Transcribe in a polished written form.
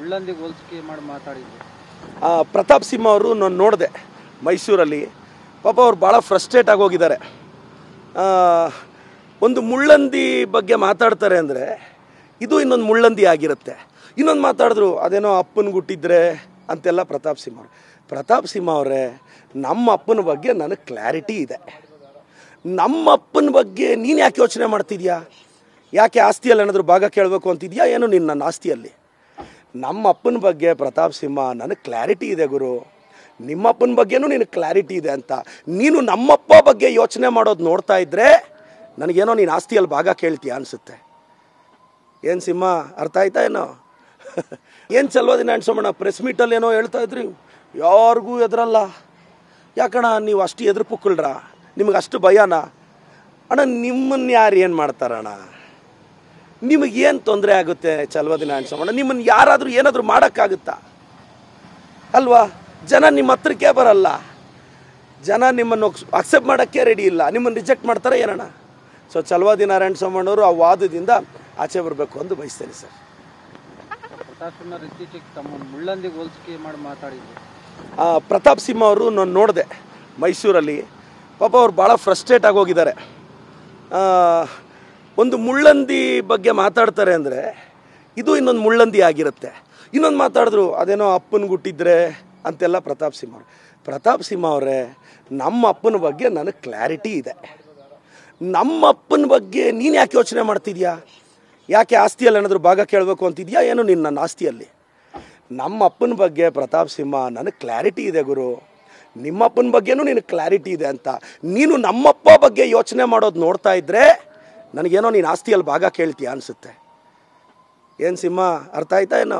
ಮುಳ್ಳಂದಿಗೆ ಹೋಲಿಕೆ ಮಾಡಿ ಮಾತಾಡಿದ್ರು. ಪ್ರತಾಪ್ ಸಿಂಹ ಅವರು ನಾನು ನೋಡಿದೆ ಮೈಸೂರಲ್ಲಿ. ಪಾಪ ಅವ್ರು ಭಾಳ ಫ್ರಸ್ಟ್ರೇಟ್ ಆಗೋಗಿದ್ದಾರೆ. ಒಂದು ಮುಳ್ಳಂದಿ ಬಗ್ಗೆ ಮಾತಾಡ್ತಾರೆ ಅಂದರೆ ಇದು ಇನ್ನೊಂದು ಮುಳ್ಳಂದಿ ಆಗಿರುತ್ತೆ. ಇನ್ನೊಂದು ಮಾತಾಡಿದ್ರು ಅದೇನೋ ಅಪ್ಪನ ಗುಟ್ಟಿದ್ರೆ ಅಂತೆಲ್ಲ ಪ್ರತಾಪ್ ಸಿಂಹ ಅವರೇ, ನಮ್ಮ ಅಪ್ಪನ ಬಗ್ಗೆ ನನಗೆ ಕ್ಲಾರಿಟಿ ಇದೆ. ನಮ್ಮ ಅಪ್ಪನ ಬಗ್ಗೆ ನೀನು ಯಾಕೆ ಯೋಚನೆ ಮಾಡ್ತಿದ್ಯಾ? ಯಾಕೆ ಆಸ್ತಿಯಲ್ಲಿ ಏನಾದರೂ ಭಾಗ ಕೇಳಬೇಕು ಅಂತಿದ್ಯಾ ಏನು ನನ್ನ ಆಸ್ತಿಯಲ್ಲಿ? ನಮ್ಮ ಅಪ್ಪನ ಬಗ್ಗೆ ಪ್ರತಾಪ್ ಸಿಂಹ ನನಗೆ ಕ್ಲಾರಿಟಿ ಇದೆ ಗುರು. ನಿಮ್ಮ ಅಪ್ಪನ ಬಗ್ಗೆನೂ ನಿನಗೆ ಕ್ಲಾರಿಟಿ ಇದೆ ಅಂತ ನೀನು ನಮ್ಮಪ್ಪ ಬಗ್ಗೆ ಯೋಚನೆ ಮಾಡೋದು ನೋಡ್ತಾ ಇದ್ದರೆ ನನಗೇನೋ ನೀನು ಆಸ್ತಿಯಲ್ಲಿ ಭಾಗ ಕೇಳ್ತೀಯ ಅನಿಸುತ್ತೆ. ಏನು ಸಿಂಹ, ಅರ್ಥ ಆಯ್ತಾ ಏನೋ? ಏನು ಚಲೋದಿನ ಅನ್ಸೋಣ. ಪ್ರೆಸ್ ಮೀಟಲ್ಲಿ ಏನೋ ಹೇಳ್ತಾ ಇದ್ರಿ, ಯಾರಿಗೂ ಎದುರಲ್ಲ. ಯಾಕಣ್ಣ ನೀವು ಅಷ್ಟು ಎದುರು ಪುಕ್ಕಳ್ರ? ನಿಮಗೆ ಅಷ್ಟು ಭಯನ ಅಣ್ಣ? ನಿಮ್ಮನ್ನು ಯಾರು ಏನು ಮಾಡ್ತಾರಣ್ಣ? ನಿಮಗೇನು ತೊಂದರೆ ಆಗುತ್ತೆ ಚಲೋದಿನ ಅನ್ಸೋಣ? ನಿಮ್ಮನ್ನು ಯಾರಾದರೂ ಏನಾದರೂ ಮಾಡೋಕ್ಕಾಗುತ್ತಾ ಅಲ್ವಾ? ಜನ ನಿಮ್ಮ ಹತ್ರಕ್ಕೆ ಬರಲ್ಲ. ಜನ ನಿಮ್ಮನ್ನು ಅಕ್ಸೆಪ್ಟ್ ಮಾಡೋಕ್ಕೆ ರೆಡಿ ಇಲ್ಲ. ನಿಮ್ಮನ್ನು ರಿಜೆಕ್ಟ್ ಮಾಡ್ತಾರೆ ಏನಣ್ಣ? ಸೊ ಚಲವಾದಿ ನಾರಾಯಣ ಸ್ವಾಮಣ್ಣವರು ಆ ವಾದದಿಂದ ಆಚೆ ಬರಬೇಕು ಅಂತ ಬಯಸ್ತೇನೆ ಸರ್. ಪ್ರತಾಪ್ ಸಿಂಹ ಇತ್ತೀಚೆಗೆ ತಮ್ಮ ಮುಳ್ಳಂದಿಗೆ ಹೋಲಿಕೆ ಮಾಡಿ ಮಾತಾಡಿದ್ರು. ಪ್ರತಾಪ್ ಸಿಂಹ ಅವರು ನಾನು ನೋಡಿದೆ ಮೈಸೂರಲ್ಲಿ. ಪಾಪ ಅವ್ರು ಭಾಳ ಫ್ರಸ್ಟ್ರೇಟ್ ಆಗೋಗಿದ್ದಾರೆ. ಒಂದು ಮುಳ್ಳಂದಿ ಬಗ್ಗೆ ಮಾತಾಡ್ತಾರೆ ಅಂದರೆ ಇದು ಇನ್ನೊಂದು ಮುಳ್ಳಂದಿ ಆಗಿರುತ್ತೆ. ಇನ್ನೊಂದು ಮಾತಾಡಿದ್ರು ಅದೇನೋ ಅಪ್ಪನ ಗುಟ್ಟಿದ್ರೆ ಅಂತೆಲ್ಲ ಪ್ರತಾಪ್ ಸಿಂಹ ಅವರೇ, ನಮ್ಮ ಅಪ್ಪನ ಬಗ್ಗೆ ನನಗೆ ಕ್ಲಾರಿಟಿ ಇದೆ. ನಮ್ಮ ಅಪ್ಪನ ಬಗ್ಗೆ ನೀನು ಯಾಕೆ ಯೋಚನೆ ಮಾಡ್ತಿದ್ಯಾ? ಯಾಕೆ ಆಸ್ತಿಯಲ್ಲಿ ಏನಾದರೂ ಭಾಗ ಕೇಳಬೇಕು ಅಂತಿದ್ಯಾ ಏನು ನನ್ನ ಆಸ್ತಿಯಲ್ಲಿ? ನಮ್ಮ ಅಪ್ಪನ ಬಗ್ಗೆ ಪ್ರತಾಪ್ ಸಿಂಹ ನನಗೆ ಕ್ಲಾರಿಟಿ ಇದೆ ಗುರು. ನಿಮ್ಮ ಅಪ್ಪನ ಬಗ್ಗೆನೂ ನಿನಗೆ ಕ್ಲಾರಿಟಿ ಇದೆ ಅಂತ ನೀನು ನಮ್ಮಪ್ಪ ಬಗ್ಗೆ ಯೋಚನೆ ಮಾಡೋದು ನೋಡ್ತಾ ಇದ್ದರೆ ನನಗೇನೋ ನೀನು ಆಸ್ತಿಯಲ್ಲಿ ಭಾಗ ಕೇಳ್ತೀಯ ಅನಿಸುತ್ತೆ. ಏನು ಸಿಂಹ, ಅರ್ಥ ಆಯ್ತಾ ಏನೋ?